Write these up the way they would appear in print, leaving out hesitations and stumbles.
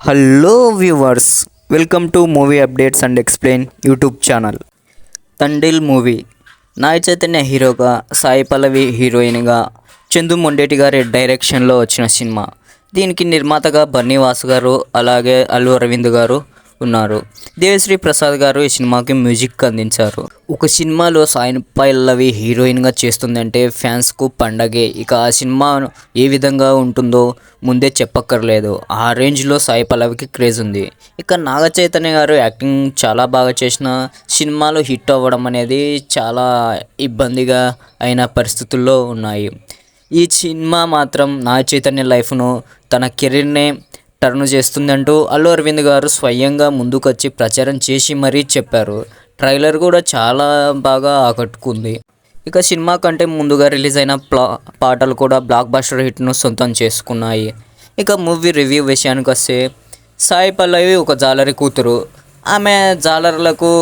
Hello viewers, welcome to movie updates and explain YouTube channel. Thandel movie Naga Chaitanya హీరోగా, సాయి పల్లవి హీరోయిన్గా, చందు మొండేటి గారి డైరెక్షన్లో వచ్చిన సినిమా. దీనికి నిర్మాతగా బన్నీవాసు గారు, అలాగే అల్లు అరవింద్ గారు ఉన్నారు. దేవిశ్రీ ప్రసాద్ గారు ఈ సినిమాకి మ్యూజిక్ అందించారు. ఒక సినిమాలో సాయి పల్లవి హీరోయిన్గా చేస్తుందంటే ఫ్యాన్స్కు పండగే. ఇక ఆ సినిమా ఏ విధంగా ఉంటుందో ముందే చెప్పక్కర్లేదు. ఆ రేంజ్లో సాయి పల్లవికి క్రేజ్ ఉంది. ఇక నాగ చైతన్య గారు యాక్టింగ్ చాలా బాగా చేసిన సినిమాలు హిట్ అవ్వడం అనేది చాలా ఇబ్బందిగా అయిన పరిస్థితుల్లో ఉన్నాయి. ఈ సినిమా మాత్రం నాగ చైతన్య లైఫ్ను, తన కెరీర్నే టర్న్ చేస్తుందంటూ అల్లు అరవింద్ గారు స్వయంగా ముందుకొచ్చి ప్రచారం చేసి మరీ చెప్పారు. ట్రైలర్ కూడా చాలా బాగా ఆకట్టుకుంది. ఇక సినిమా కంటే ముందుగా రిలీజ్ అయిన పాటలు కూడా బ్లాక్ బస్టర్ హిట్ను సొంతం చేసుకున్నాయి. ఇక మూవీ రివ్యూ విషయానికి వస్తే, సాయి పల్లవి ఒక జాలరి కూతురు. ఆమె జాలర్లకు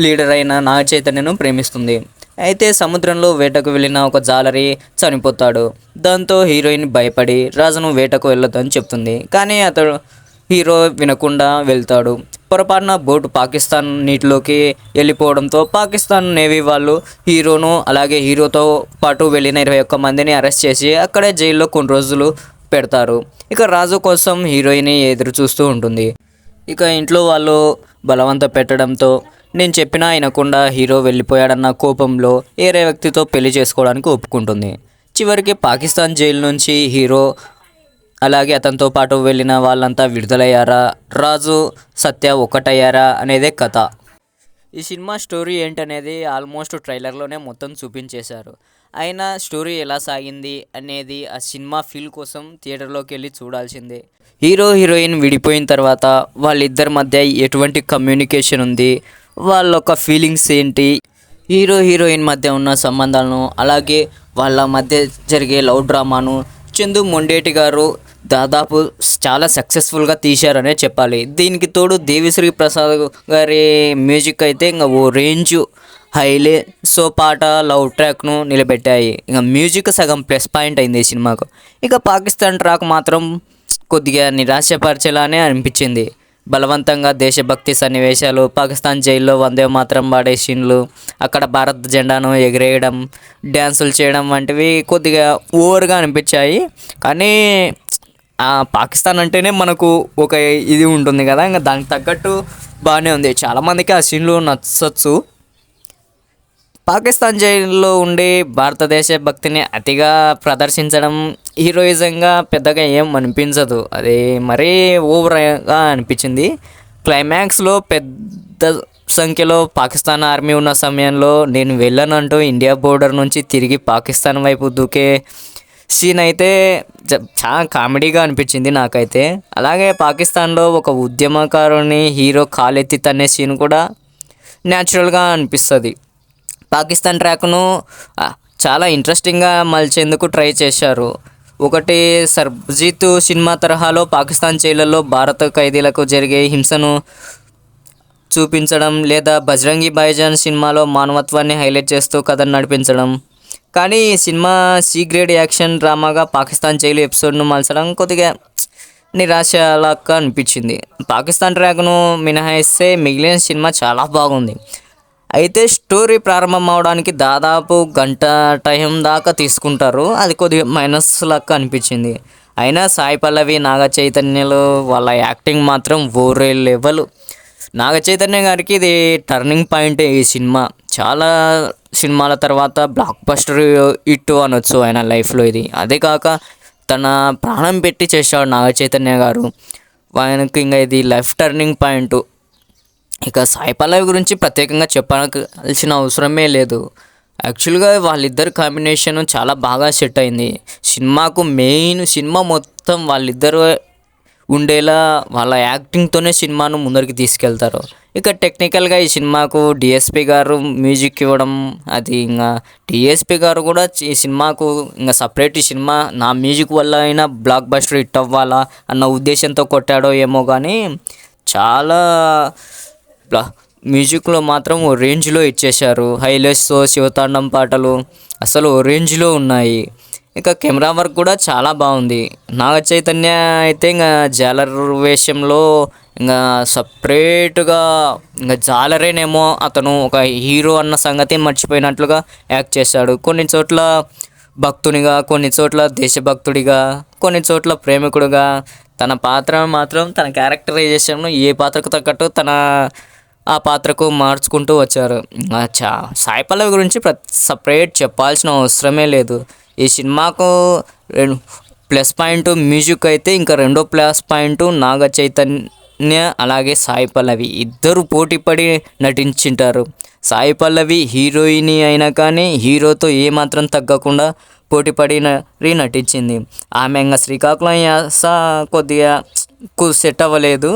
లీడర్ అయిన నాగ చైతన్యను ప్రేమిస్తుంది. అయితే సముద్రంలో వేటకు వెళ్ళిన ఒక జాలరి చనిపోతాడు. దాంతో హీరోయిన్ భయపడి రాజును వేటకు వెళ్ళొద్దని చెప్తుంది. కానీ అతడు హీరో వినకుండా వెళ్తాడు. పొరపాటున బోటు పాకిస్తాన్ నీటిలోకి వెళ్ళిపోవడంతో పాకిస్తాన్ నేవీ వాళ్ళు హీరోను, అలాగే హీరోతో పాటు వెళ్ళిన 21 మందిని అరెస్ట్ చేసి అక్కడే జైల్లో కొన్ని రోజులు పెడతారు. ఇక రాజు కోసం హీరోయిన్ ఎదురు చూస్తూ ఉంటుంది. ఇక ఇంట్లో వాళ్ళు బలవంత పెట్టడంతో నేను చెప్పినా వినకుండా హీరో వెళ్ళిపోయాడన్న కోపంలో వేరే వ్యక్తితో పెళ్లి చేసుకోవడానికి ఒప్పుకుంటుంది. చివరికి పాకిస్తాన్ జైలు నుంచి హీరో, అలాగే అతనితో పాటు వెళ్ళిన వాళ్ళంతా విడుదలయ్యారా, రాజు సత్య ఒక్కటయ్యారా అనేదే కథ. ఈ సినిమా స్టోరీ ఏంటనేది ఆల్మోస్ట్ ట్రైలర్లోనే మొత్తం చూపించేశారు. అయినా స్టోరీ ఎలా సాగింది అనేది ఆ సినిమా ఫీల్ కోసం థియేటర్లోకి వెళ్ళి చూడాల్సిందే. హీరో హీరోయిన్ విడిపోయిన తర్వాత వాళ్ళిద్దరి మధ్య ఎటువంటి కమ్యూనికేషన్ ఉంది, వాళ్ళొక ఫీలింగ్స్ ఏంటి, హీరో హీరోయిన్ మధ్య ఉన్న సంబంధాలను, అలాగే వాళ్ళ మధ్య జరిగే లవ్ డ్రామాను చందు మొండేటి గారు దాదాపు చాలా సక్సెస్ఫుల్గా తీశారనే చెప్పాలి. దీనికి తోడు దేవిశ్రీ ప్రసాద్ గారి మ్యూజిక్ అయితే ఇంకా ఓ రేంజ్ హైలే. సో పాట, లవ్ ట్రాక్ను నిలబెట్టాయి. ఇంకా మ్యూజిక్ సగం ప్లస్ పాయింట్ అయింది ఈ సినిమాకు. ఇక పాకిస్తాన్ ట్రాక్ మాత్రం కొద్దిగా నిరాశపరిచేలానే అనిపించింది. బలవంతంగా దేశభక్తి సన్నివేశాలు, పాకిస్తాన్ జైల్లో వందే మాత్రం పాడే సీన్లు, అక్కడ భారత్ జెండాను ఎగిరేయడం, డ్యాన్సులు చేయడం వంటివి కొద్దిగా ఓవర్గా అనిపించాయి. కానీ పాకిస్తాన్ అంటేనే మనకు ఒక ఇది ఉంటుంది కదా, ఇంకా దానికి తగ్గట్టు బాగానే ఉంది. చాలామందికి ఆ సీన్లు నచ్చచ్చు. పాకిస్తాన్ జైల్లో ఉండి భారతదేశ భక్తిని అతిగా ప్రదర్శించడం హీరోయిజంగా పెద్దగా ఏం అనిపించదు. అది మరీ ఓవర్గా అనిపించింది. క్లైమాక్స్లో పెద్ద సంఖ్యలో పాకిస్తాన్ ఆర్మీ ఉన్న సమయంలో నేను వెళ్ళనంటూ ఇండియా బోర్డర్ నుంచి తిరిగి పాకిస్తాన్ వైపు దూకే సీన్ అయితే చాలా కామెడీగా అనిపించింది నాకైతే. అలాగే పాకిస్తాన్లో ఒక ఉద్యమకారుని హీరో కాలెత్తి తన్నే సీన్ కూడా న్యాచురల్గా అనిపిస్తుంది. పాకిస్తాన్ ట్రాక్ను చాలా ఇంట్రెస్టింగ్గా మలిచేందుకు ట్రై చేశారు. ఒకటి, సర్బ్జీత్ సినిమా తరహాలో పాకిస్తాన్ జైళ్ళలో భారత ఖైదీలకు జరిగే హింసను చూపించడం, లేదా బజరంగి భాయిజాన్ సినిమాలో మానవత్వాన్ని హైలైట్ చేస్తూ కథను నడిపించడం. కానీ ఈ సినిమా సి గ్రేడ్ యాక్షన్ డ్రామాగా పాకిస్తాన్ జైలు ఎపిసోడ్ను మలచడం కొద్దిగా నిరాశలాగా అనిపించింది. పాకిస్తాన్ ట్రాక్ను మినహాయిస్తే మిగిలిన సినిమా చాలా బాగుంది. అయితే స్టోరీ ప్రారంభం అవడానికి దాదాపు గంట టైం దాకా తీసుకుంటారు. అది కొద్దిగా మైనస్ లాగా అనిపించింది. అయినా సాయి పల్లవి, నాగ చైతన్యలు వాళ్ళ యాక్టింగ్ మాత్రం ఓరే లెవెల్. నాగ చైతన్య గారికి ఇది టర్నింగ్ పాయింట్ ఈ సినిమా. చాలా సినిమాల తర్వాత బ్లాక్ బస్టర్ హిట్ అనొచ్చు ఆయన లైఫ్లో ఇది. అదే కాక తన ప్రాణం పెట్టి చేశాడు నాగ చైతన్య గారు. ఆయనకి ఇంకా ఇది లైఫ్ టర్నింగ్ పాయింట్. ఇక సాయి పల్లవి గురించి ప్రత్యేకంగా చెప్పాల్సిన అవసరమే లేదు. యాక్చువల్గా వాళ్ళిద్దరు కాంబినేషన్ చాలా బాగా సెట్ అయింది. సినిమాకు మెయిన్, సినిమా మొత్తం వాళ్ళిద్దరు ఉండేలా వాళ్ళ యాక్టింగ్తోనే సినిమాను ముందరికి తీసుకెళ్తారు. ఇక టెక్నికల్గా ఈ సినిమాకు డిఎస్పి గారు మ్యూజిక్ ఇవ్వడం, అది ఇంకా డిఎస్పి గారు కూడా ఈ సినిమాకు ఇంకా సపరేట్, ఈ సినిమా నా మ్యూజిక్ వల్ల అయినా బ్లాక్ బస్టర్ హిట్ అవ్వాలా అన్న ఉద్దేశంతో కొట్టాడో ఏమో కానీ చాలా మ్యూజిక్లో మాత్రం ఓ రేంజ్లో ఇచ్చేశారు. హైలెట్స్తో శివతాండం పాటలు అసలు ఓ రేంజ్లో ఉన్నాయి. ఇక కెమెరా వర్క్ కూడా చాలా బాగుంది. నాగ చైతన్య అయితే ఇంకా జాలర్ వేషంలో ఇంకా సపరేట్గా ఇంకా జాలరేనేమో అతను ఒక హీరో అన్న సంగతి మర్చిపోయినట్లుగా యాక్ట్ చేశాడు. కొన్ని చోట్ల భక్తునిగా, కొన్ని చోట్ల దేశభక్తుడిగా, కొన్ని చోట్ల ప్రేమికుడిగా తన పాత్ర మాత్రం తన క్యారెక్టరైజేషన్ను ఏ పాత్రకు తగ్గట్టు ఆ పాత్రకు మార్చుకుంటూ వచ్చారు. సాయి పల్లవి గురించి సపరేట్ చెప్పాల్సిన అవసరమే లేదు. ఈ సినిమాకు ప్లస్ పాయింట్ మ్యూజిక్ అయితే, ఇంకా రెండో ప్లస్ పాయింట్ నాగ చైతన్య అలాగే సాయి పల్లవి ఇద్దరు పోటీపడి నటించింటారు. సాయి పల్లవి హీరోయిన్ అయినా కానీ హీరోతో ఏమాత్రం తగ్గకుండా పోటీపడి నటించింది. ఆమె ఇంకా శ్రీకాకుళం యాస కొద్దిగా సెట్ అవ్వలేదు.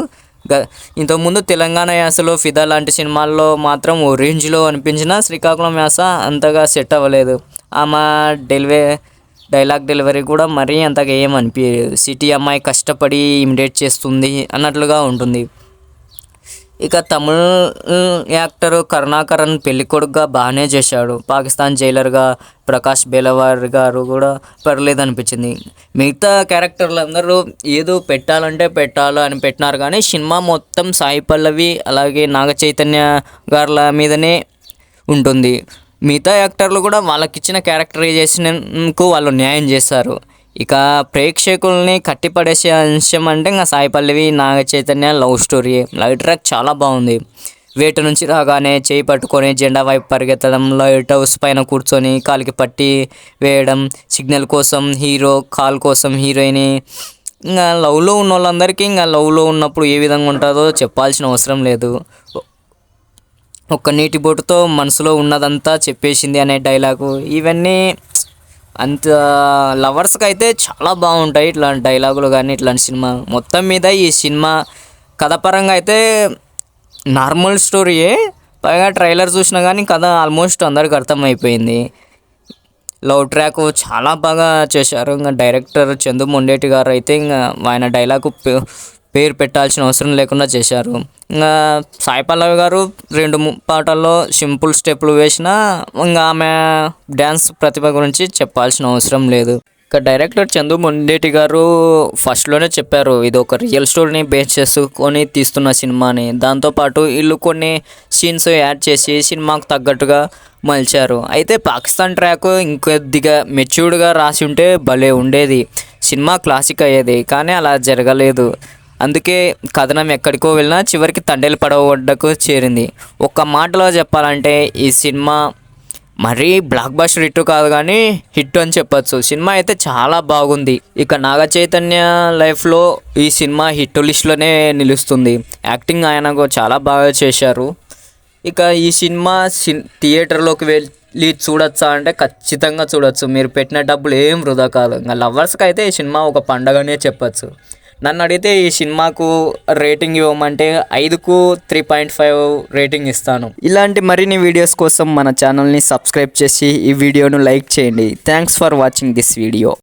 ఇంతకుముందు తెలంగాణ యాసలో ఫిదా లాంటి సినిమాల్లో మాత్రం ఓ రేంజ్లో అనిపించిన శ్రీకాకుళం యాస అంతగా సెట్ అవ్వలేదు. ఆమె డైలాగ్ డెలివరీ కూడా మరీ అంతగా ఏం అనిపించలేదు. సిటీ అమ్మాయి కష్టపడి ఇమిటేట్ చేస్తుంది అన్నట్లుగా ఉంటుంది. ఇక తమిళ యాక్టర్ కరుణాకరన్ పెళ్ళికొడుకుగా బాగానే చేశాడు. పాకిస్తాన్ జైలర్గా ప్రకాష్ బేలవార్ గారు కూడా పర్లేదు అనిపించింది. మిగతా క్యారెక్టర్లు అందరూ ఏదో పెట్టాలని పెట్టినారు కానీ సినిమా మొత్తం సాయి పల్లవి అలాగే నాగ చైతన్య గారుల మీదనే ఉంటుంది. మిగతా యాక్టర్లు కూడా వాళ్ళకిచ్చిన క్యారెక్టరైజేషన్కు వాళ్ళు న్యాయం చేస్తారు. ఇక ప్రేక్షకుల్ని కట్టిపడేసే అంశం అంటే ఇంకా Sai Pallavi Naga Chaitanya love story. Light track చాలా బాగుంది. వేట నుంచి రాగానే చేయి పట్టుకొని జెండా వైపు పరిగెత్తడం, లైట్ హౌస్ పైన కూర్చొని కాలికి పట్టి వేయడం, సిగ్నల్ కోసం హీరో, కాల్ కోసం హీరోయిన్. ఇంకా లవ్లో ఉన్న వాళ్ళందరికీ ఇంకా లవ్లో ఉన్నప్పుడు ఏ విధంగా ఉంటుందో చెప్పాల్సిన అవసరం లేదు. ఒక్క నీటి బొట్టుతో మనసులో ఉన్నదంతా చెప్పేసింది అనే డైలాగు, ఇవన్నీ అంత లవర్స్కి అయితే చాలా బాగుంటాయి ఇట్లాంటి డైలాగులు కానీ ఇట్లాంటి సినిమా. మొత్తం మీద ఈ సినిమా కథపరంగా అయితే నార్మల్ స్టోరీయే. పైగా ట్రైలర్ చూసినా కానీ కథ ఆల్మోస్ట్ అందరికి అర్థమైపోయింది. లవ్ ట్రాక్ చాలా బాగా చేశారు. ఇంకా డైరెక్టర్ చందు మొండేటి గారు అయితే ఇంకా ఆయన డైలాగు పేరు పెట్టాల్సిన అవసరం లేకుండా చేశారు. ఇంకా సాయి పల్లవి గారు 2 పాటల్లో సింపుల్ స్టెప్పులు వేసినా ఇంకా ఆమె డ్యాన్స్ ప్రతిభ గురించి చెప్పాల్సిన అవసరం లేదు. ఇక డైరెక్టర్ చందు మొండేటి గారు ఫస్ట్లోనే చెప్పారు ఇది ఒక రియల్ స్టోరీని బేస్ చేసుకొని తీస్తున్న సినిమాని. దాంతోపాటు వీళ్ళు కొన్ని సీన్స్ యాడ్ చేసి సినిమాకు తగ్గట్టుగా మలిచారు. అయితే పాకిస్తాన్ ట్రాక్ ఇంకొద్దిగా మెచ్యూర్డ్గా రాసి ఉంటే భలే ఉండేది, సినిమా క్లాసిక్ అయ్యేది. కానీ అలా జరగలేదు. అందుకే కథనం ఎక్కడికో వెళ్ళినా చివరికి తండేలు పడవకు చేరింది. ఒక్క మాటలో చెప్పాలంటే ఈ సినిమా మరీ బ్లాక్ బస్టర్ హిట్ కాదు కానీ హిట్ అని చెప్పచ్చు. సినిమా అయితే చాలా బాగుంది. ఇక నాగ చైతన్య లైఫ్లో ఈ సినిమా హిట్ లిస్ట్లోనే నిలుస్తుంది. యాక్టింగ్ ఆయనకు చాలా బాగా చేశారు. ఇక ఈ సినిమా థియేటర్లోకి వెళ్ళి చూడొచ్చా అంటే ఖచ్చితంగా చూడొచ్చు. మీరు పెట్టిన డబ్బులు ఏం వృధా కాదు. ఇంకా లవర్స్కి అయితే ఈ సినిమా ఒక పండగనే చెప్పచ్చు. నన్ను అడిగితే ఈ సినిమాకు రేటింగ్ ఇవ్వమంటే 5కు 3.5 రేటింగ్ ఇస్తాను. ఇలాంటి మరిన్ని వీడియోస్ కోసం మన ఛానల్ని సబ్స్క్రైబ్ చేసి ఈ వీడియోను లైక్ చేయండి. Thanks for watching this video.